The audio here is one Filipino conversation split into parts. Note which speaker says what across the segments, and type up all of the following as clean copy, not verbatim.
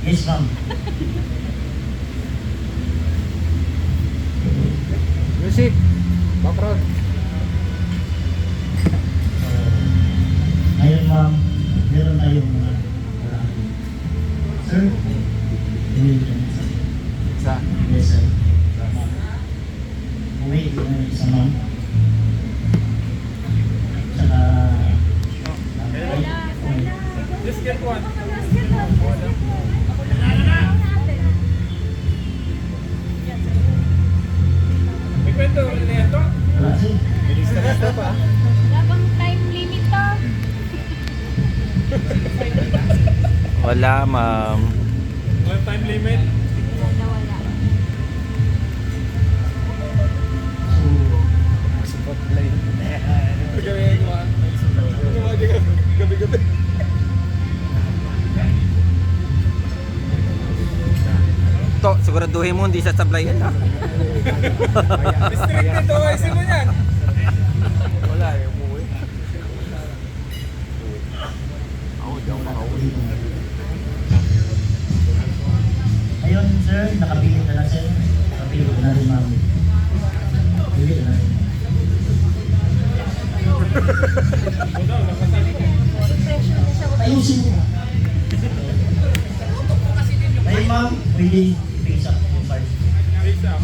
Speaker 1: Yes, ma'am.
Speaker 2: Music. Background.
Speaker 1: Ngayon, ma'am, meron tayong mga sir, hindi ka na
Speaker 2: Sa.
Speaker 1: yes, sir. Uwi, isa, ma'am. Tsaka,
Speaker 3: Just get one. May kwento ulit na yan to?
Speaker 1: wala, sir.
Speaker 4: Labang time limit to.
Speaker 5: Wala, ma'am.
Speaker 3: Walang time limit?
Speaker 4: Wala, wala.
Speaker 1: So,
Speaker 2: Spotlight.
Speaker 3: Gawin mo ah. Gabi-gabi.
Speaker 5: To, siguraduhin mo hindi sa sablayan na.
Speaker 3: Restricted to, ayusin mo yan.
Speaker 2: Wala yung umuwi. Ako, di ako makauwi.
Speaker 1: ayun, sir, nakapili ka na, sir. Nakapili ka na rin, ma'am. Pili ka na rin.
Speaker 4: Pressure na siya.
Speaker 1: Ayusin mo. Ayun, ma'am, pwede i-face up yung card.
Speaker 3: Face up.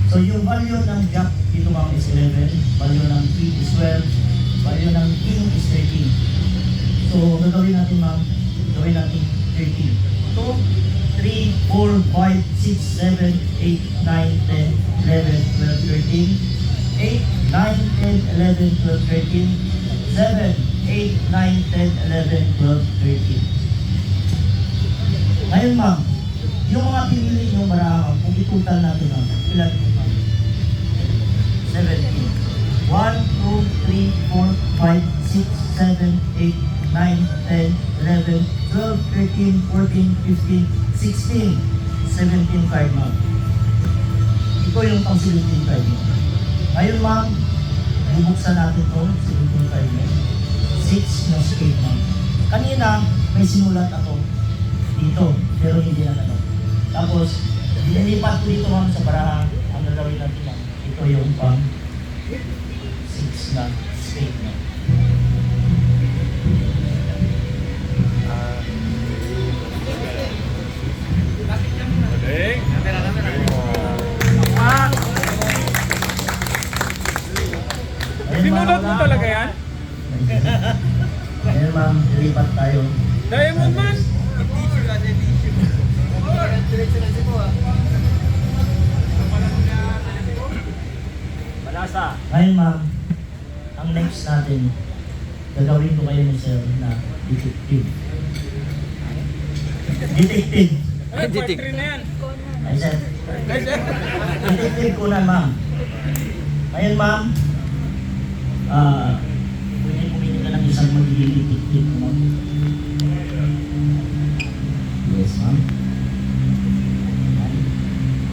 Speaker 1: So yung value ng Jack dito, ma'am, is 11, value ng King is 12, value ng King is 13. So gagawin natin, ma'am, gawin natin 13. 2, 3, 4, 5, 6, 7, 8, 9, 10, 11, 12, 13, 8, 9, 10, 11, 12, 13, 7, 8, 9, 10, 11, 12, 13. Ngayon, ma'am, yung mga pinili yung barahan, kung itutal natin, ma'am, ilan po, ma'am? 17. 1, 2, 3, 4, 5, 6, 7, 8, 9, 10, 11, 12, 13, 16, 17, 14, 15, 16, 17 card, ma'am. Ito yung pang 17 card mo. Ngayon, ma'am, bubuksan natin to 17 card mo. 6 na straight, ma'am. Kanina, may sinulat ako dito, pero hindi na ano. Tapos, dinilipat ko dito, ma'am, sa baraha. Ang gagawin natin, ma'am, ito yung pang 6 na straight, ma'am.
Speaker 3: Galing. Sinulat mo talaga yan?
Speaker 1: Ngayon, ma'am, lilipat tayo.
Speaker 3: Diamond man!
Speaker 2: Malasa.
Speaker 1: Ngayon, ma'am, ang next natin, gagawin ko kayo ni sir na detective. Detective.
Speaker 3: Ay,
Speaker 5: Ditik.
Speaker 3: poetry na yan.
Speaker 1: Ay, sir.
Speaker 3: Ay, sir.
Speaker 1: Detective ko na, ma'am. Ngayon, ma'am, pwede pumili ka ng isang magiging detective mo. Yes, ma'am.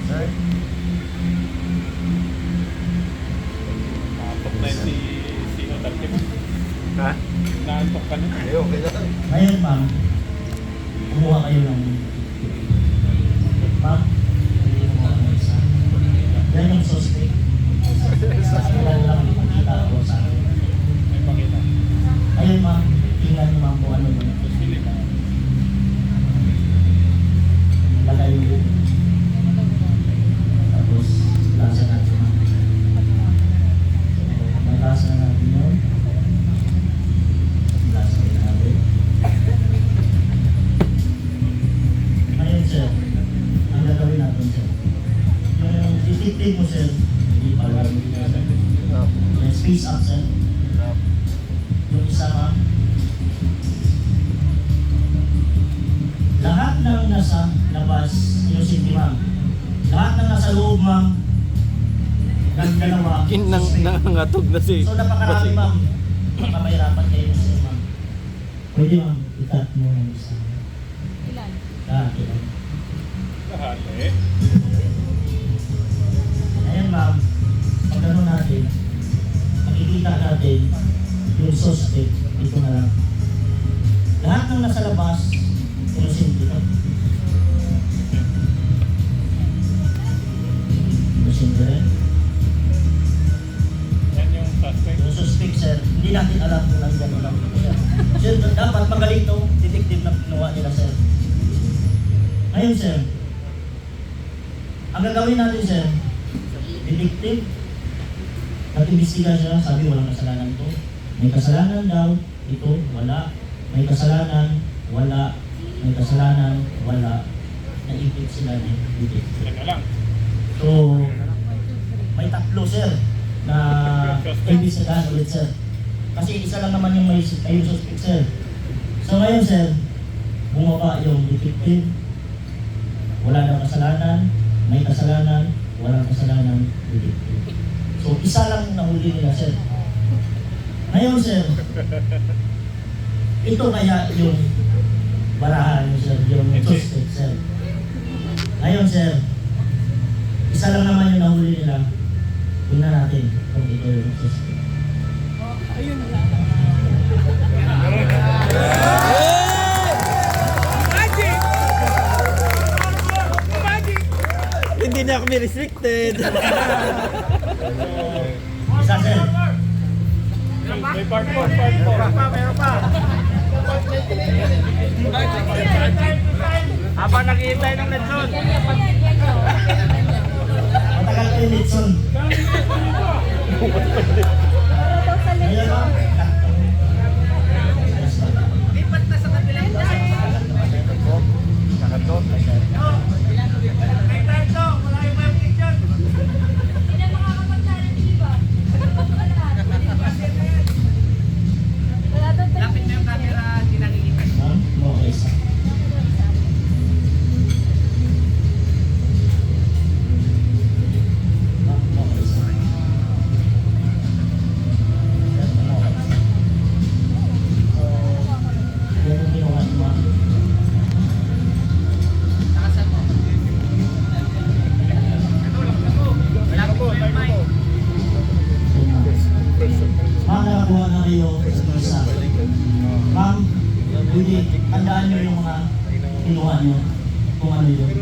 Speaker 1: Sir?
Speaker 3: Nakatok na si Sino Tartib.
Speaker 2: Ha?
Speaker 3: Nakatok ka na.
Speaker 2: Ay, okay lang.
Speaker 1: Ngayon, ma'am, kumuha kayo ng ma'am, hindi mo ng isa. Yan yung suspect. Sa kanila lang makita ko sa akin.
Speaker 3: May pakita.
Speaker 1: Ngayon, ma'am, tingnan niyo, ma'am, kung ano yung lagay yung tapos lasa natin, ma'am. Nalasa natin yun. Lasa natin. Ngayon, sir, ang gagawin natin, sir. Yung detective mo, sir, hindi pala. Yung space up, sir. Yung isa, ma'am. Lahat ng nasa labas, innocent, ma'am. Lahat ng nasa loob, ma'am, ng dalawa, suspect.
Speaker 5: Nangangatog na si...
Speaker 1: So napakarami, ma'am. Baka mahirapan kayo, sir, ma'am. Pwede, ma'am, ikat mo ng isa.
Speaker 4: Ilan?
Speaker 1: Lahat ito.
Speaker 3: Lahat eh.
Speaker 1: Ayan ma'am, pag ano natin, makikita natin yung suspect, ito na lang. Lahat ng nasa labas, innocent ito. Innocent rin.
Speaker 3: Yan yung suspect.
Speaker 1: Yung suspect sir, hindi natin alam kung nandyan o lang. Sir, dapat magaling itong detective na kinuha nila sir. Ngayon sir, ang gagawin natin sir, detective, nag-imbestiga siya, sabi walang kasalanan to. May kasalanan daw, ito, wala. May kasalanan, wala. May kasalanan, wala. Na-impit sila ni detective.
Speaker 3: Yan na lang.
Speaker 1: So, may tatlo sir na imbestigahan ulit sir. Kasi isa lang naman yung may suspect sir. So ngayon sir, bumaba yung detective. Wala daw kasalanan, may kasalanan, walang kasalanan, detective. So isa lang nahuli nila sir. Ngayon sir, ito kaya yung barahan mo sir, yung suspect sir. Ngayon sir, isa lang naman yung nahuli nila. Tingnan natin kung ito yung suspect.
Speaker 5: Hindi na kami restricted.
Speaker 1: Isa sir.
Speaker 3: May part 4, part 4.
Speaker 2: Meron pa. Habang naghihintay ng Nelson.
Speaker 1: Matagal kayo Nitson. Ngayon ba?
Speaker 2: Lipat na sa kabilang Nakatot.
Speaker 4: Hindi na makakapagdala ng iba. Wala daw tayo.
Speaker 2: Lapit na yung camera, hindi nakikita.
Speaker 1: Ma'am, okay isa. Ma'am, okay isa. Sir, okay isa. So, yan yung ginawa ni ma'am.
Speaker 2: Nakasan mo. Malapit mo yung mic.
Speaker 1: Ma'am, nakakuha na kayo sa isa. Ma'am, pwede tandaan nyo yung mga kinuha nyo kung ano yun.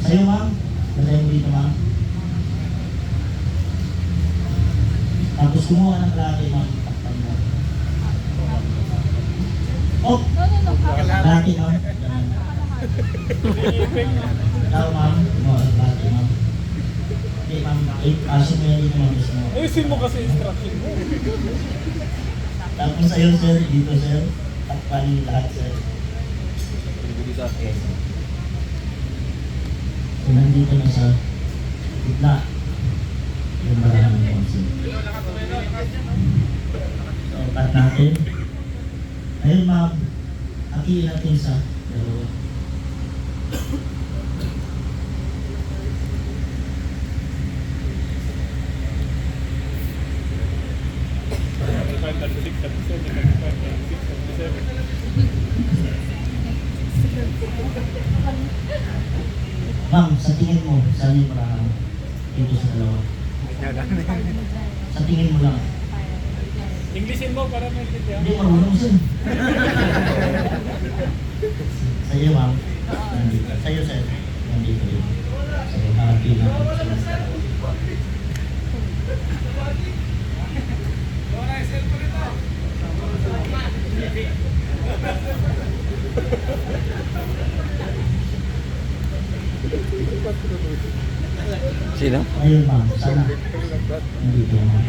Speaker 1: Sa'yo ma'am, tandaan mo dito ma'am. Tapos kumuha ng klate ma'am, takpan mo. Oh!
Speaker 4: No.
Speaker 1: Klate ma'am. Ikaw ma'am, kumuha ng klate ma'am. Okay ma'am, pasok mo yan dito ma'am mismo.
Speaker 3: Ayusin mo kasi instruction mo.
Speaker 1: Tapos sa'yo sir, dito sir, takpan lahat sir. Okay. So nandito na sa gitna yung barahan ng konsil. So cut natin. Ayun ma'am, hatiin natin sa dalawa. Ma'am, sa tingin mo, saan yung barahan dito sa dalawa? Sa tingin mo lang.
Speaker 3: Englishin mo para maintindihan.
Speaker 1: Hindi marunong sir. Sa'yo ma'am, nandito. Sa'yo sir, nandito rin. So, hatiin natin sa dalawa.
Speaker 5: Sino?
Speaker 1: Ayun ma'am, sana. Nandito ma'am.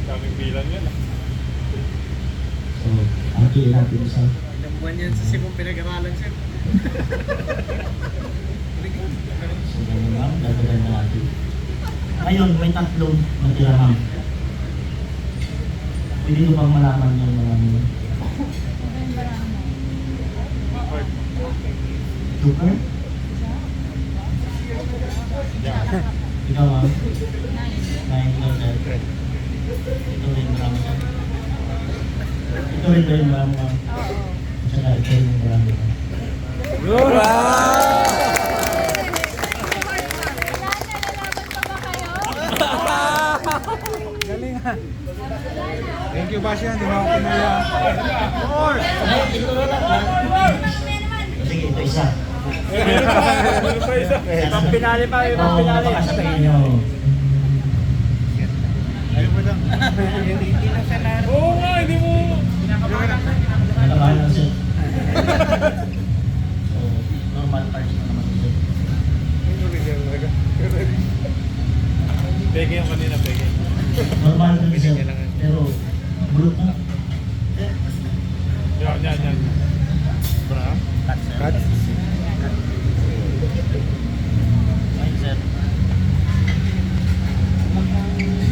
Speaker 3: Daming bilang yan.
Speaker 1: So, hatiin natin sa
Speaker 2: Ilang buwan yan sa Cebu pinag-aralan siya.
Speaker 1: so, ganun ma'am, dagdagan na natin. Ngayon, may tatlong natira ma'am. Pwede ko bang malaman yung mga nyo? Super? Ikaw ma'am? 9 ikaw sir. Ito rin marami sir. Ito rin rin marami ma'am.
Speaker 4: Oo.
Speaker 1: Tsaka ito rin marami ma'am.
Speaker 5: Wow!
Speaker 3: Thank you, Basya. Hindi mo ako pinaya.
Speaker 1: Ay, ito na lang. Sige, ito isa.
Speaker 3: Meron pa isa.
Speaker 2: Ibang pinali pa, ibang
Speaker 1: Oo,
Speaker 2: pinali.
Speaker 1: baka sabihin nyo.
Speaker 3: Oo nga, hindi mo.
Speaker 1: Nakabahan lang sir. So, normal parts na naman sir.
Speaker 3: Peke yung kanina, peke.
Speaker 1: Normal din sir. Pero, bulot na. Sir,
Speaker 3: Yan. Bra?
Speaker 1: cut sir.
Speaker 3: Cut?
Speaker 1: Right sir.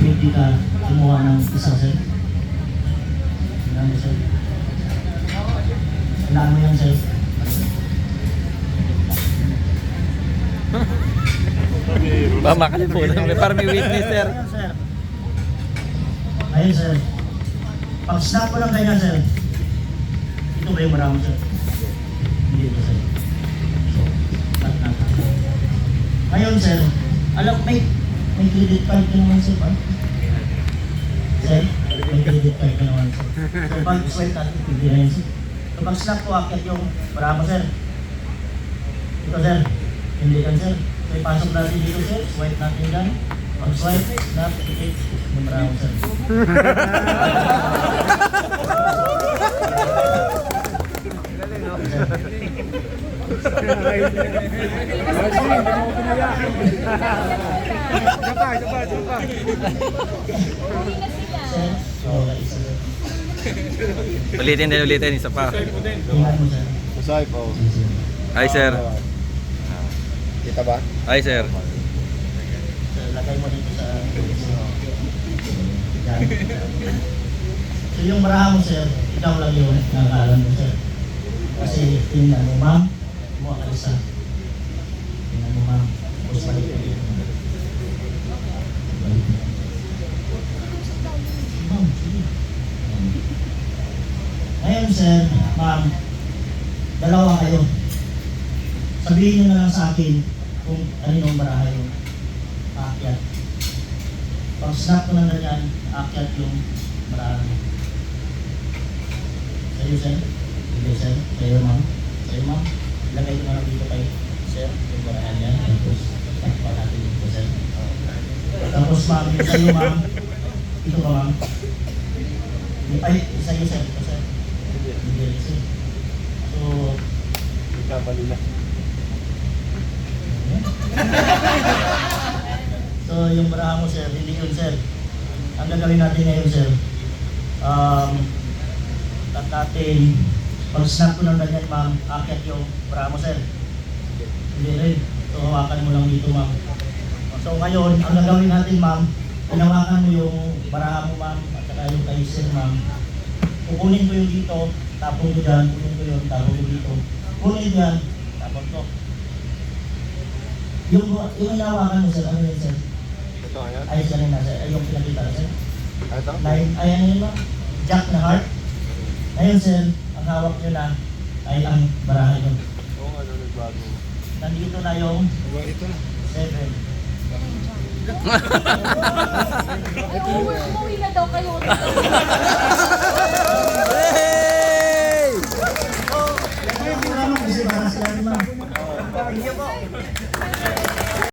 Speaker 1: Hindi ka kumuha ng isa sir. Tingnan mo sir. Kailangan mo yan sir.
Speaker 5: Ba, makalimutan. May parang may witness, sir.
Speaker 1: Ayun sir. Ayun sir. Pag snap ko lang ganyan sir. Ito ba yung marami sir? Hindi ito sir. So, cut na. Ngayon sir, alam may credit card ka naman sir pa? Sir, may credit card ka naman sir. So pag swipe natin, pwede na yun sir. So pag snap ko, akit yung marami sir. Ito sir, hindi yan sir. So ipasok natin dito sir, swipe natin dyan. Pag swipe, snap, click, yung marami sir.
Speaker 3: Isa pa.
Speaker 4: Huli na sila.
Speaker 1: Sir, so isa sir.
Speaker 5: Ulitin, isa pa.
Speaker 1: Tingnan mo sir.
Speaker 3: Masay po.
Speaker 1: Yes, sir.
Speaker 5: Hi, sir.
Speaker 3: Kita ba?
Speaker 5: Hi, sir.
Speaker 1: So, lagay mo dito sa yan. So yung baraha mo sir, ikaw lang yung nakakalam mo sir. Kasi tingnan mo ma'am, kumuha ka isa. Tingnan mo ma'am, tapos balik ko dito. Balik mo. Ma'am, sige. Ngayon sir, ma'am, dalawa kayo. Sabihin nyo na lang sa akin kung ano yung baraha yung aakyat. Pag snap ko ng ganyan, aakyat yung baraha. Sa'yo sir? Hindi sir? Sa'yo ma'am? Sa'yo ma'am? Ilagay ko na lang dito kay sir yung baraha niya. Tapos takpa natin dito sir. Tapos ma'am, yung sa'yo ma'am. Ito ka ma'am. Ay, sa'yo sir. Ito sir. Hindi sir. So,
Speaker 3: Kamali na.
Speaker 1: so yung baraha mo sir, hindi yun sir. Ang gagawin natin ngayon sir, cut natin, pag snap ko ng ganyan ma'am, akit yung baraha mo sir. Hindi rin. So hawakan mo lang dito ma'am. So ngayon, ang gagawin natin ma'am, hinawakan mo yung baraha mo ma'am, at saka yung kay sir ma'am. Kukunin ko yung dito, tapon ko dyan, kunin ko yung tapon ko dito. Kunin dyan, tapon ko. Yung hinawakan mo sir, ano yun sir?
Speaker 3: Ito ayan.
Speaker 1: Ayos ka rin na sir, ay yung pinakita sir.
Speaker 3: Ito?
Speaker 1: Line, ay ano yun ma'am? Jack na heart. Ngayon sir, ang hawak nyo na ay ang baraha yun.
Speaker 3: Oo nga, nagbago.
Speaker 1: Nandito na yung
Speaker 3: Ito na.
Speaker 1: 7.
Speaker 4: Umuwi na daw kayo.
Speaker 5: Hey!
Speaker 1: Ay, maraming kasi para sila ma'am. Thank you po.